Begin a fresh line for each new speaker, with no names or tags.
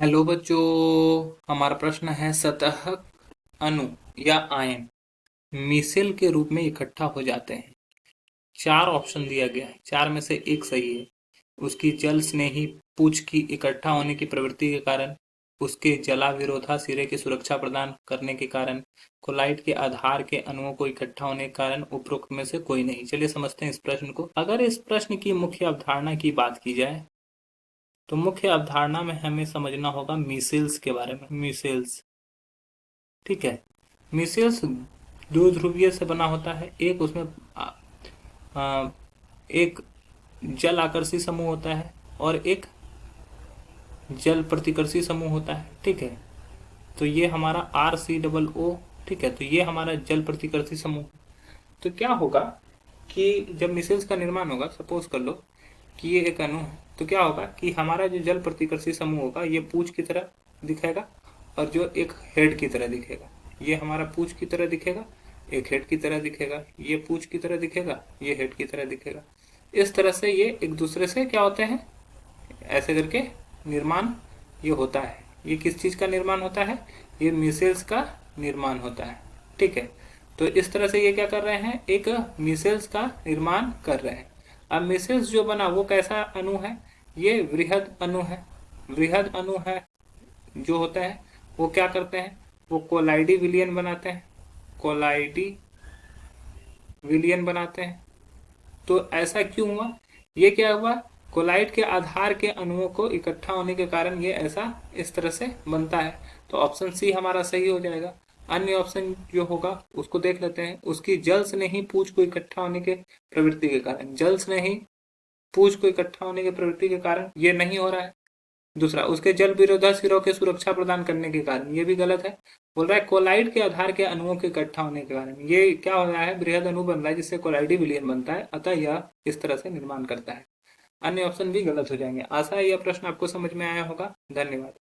Hello बच्चों, हमारा प्रश्न है सतह अणु या आयन मिसेल के रूप में इकट्ठा हो जाते हैं। चार ऑप्शन दिया गया है, चार में से एक सही है। उसकी जल स्नेही पूंछ की इकट्ठा होने की प्रवृत्ति के कारण, उसके जला विरोधा सिरे की सुरक्षा प्रदान करने के कारण, कोलाइट के आधार के अणुओं को इकट्ठा होने के कारण, उपरोक्त में से कोई नहीं। चलिए समझते हैं इस प्रश्न को। अगर इस प्रश्न की मुख्य अवधारणा की बात की जाए तो मुख्य अवधारणा में हमें समझना होगा मिसेल्स के बारे में। मिसेल्स, ठीक है। मिसेल्स दो ध्रुवीय से बना होता है। एक उसमें एक जल आकर्षी समूह होता है और एक जल प्रतिकर्षी समूह होता है, ठीक है। तो ये हमारा RCOO, ठीक है। तो ये हमारा जल प्रतिकर्षी समूह। तो क्या होगा कि जब मिसेल्स का निर्माण होगा, सपोज कर लो कि ये एक अणु है, तो क्या होगा कि हमारा जो जल प्रतिकर्षी समूह होगा ये पूंछ की तरह दिखेगा और जो एक हेड की तरह दिखेगा। ये हमारा पूंछ की तरह दिखेगा, एक हेड की तरह दिखेगा। ये पूंछ की तरह दिखेगा, ये हेड की तरह दिखेगा। इस तरह से ये एक दूसरे से क्या होते हैं, ऐसे करके निर्माण ये होता है। ये किस चीज का निर्माण होता है? ये मिसेल्स का निर्माण होता है, ठीक है। तो इस तरह से ये क्या कर रहे हैं, एक मिसेल्स का निर्माण कर रहे हैं। अब मिसेल्स जो बना वो कैसा अणु है? ये वृहद अणु है। वृहद अणु है जो होता है वो क्या करते हैं, वो कोलाइडी विलियन बनाते हैं। कोलाइडी विलियन बनाते हैं। तो ऐसा क्यों हुआ? ये क्या हुआ, कोलाइड के आधार के अणुओं को इकट्ठा होने के कारण ये ऐसा इस तरह से बनता है। तो ऑप्शन सी हमारा सही हो जाएगा। अन्य ऑप्शन जो होगा उसको देख लेते हैं। उसकी जल से नहीं पूंछ को इकट्ठा होने के प्रवृत्ति के कारण, जल से नहीं पूंछ को इकट्ठा होने की प्रवृत्ति के कारण ये नहीं हो रहा है। दूसरा, उसके जल विरोधा सिरों के सुरक्षा प्रदान करने के कारण, ये भी गलत है। बोल रहा है कोलाइड के आधार के अणुओं के इकट्ठा होने के कारण ये क्या हो रहा है, बृहद अणु बन रहा है जिससे कोलाइडी विलयन बनता है, अतः यह इस तरह से निर्माण करता है। अन्य ऑप्शन भी गलत हो जाएंगे। आशा है यह प्रश्न आपको समझ में आया होगा। धन्यवाद।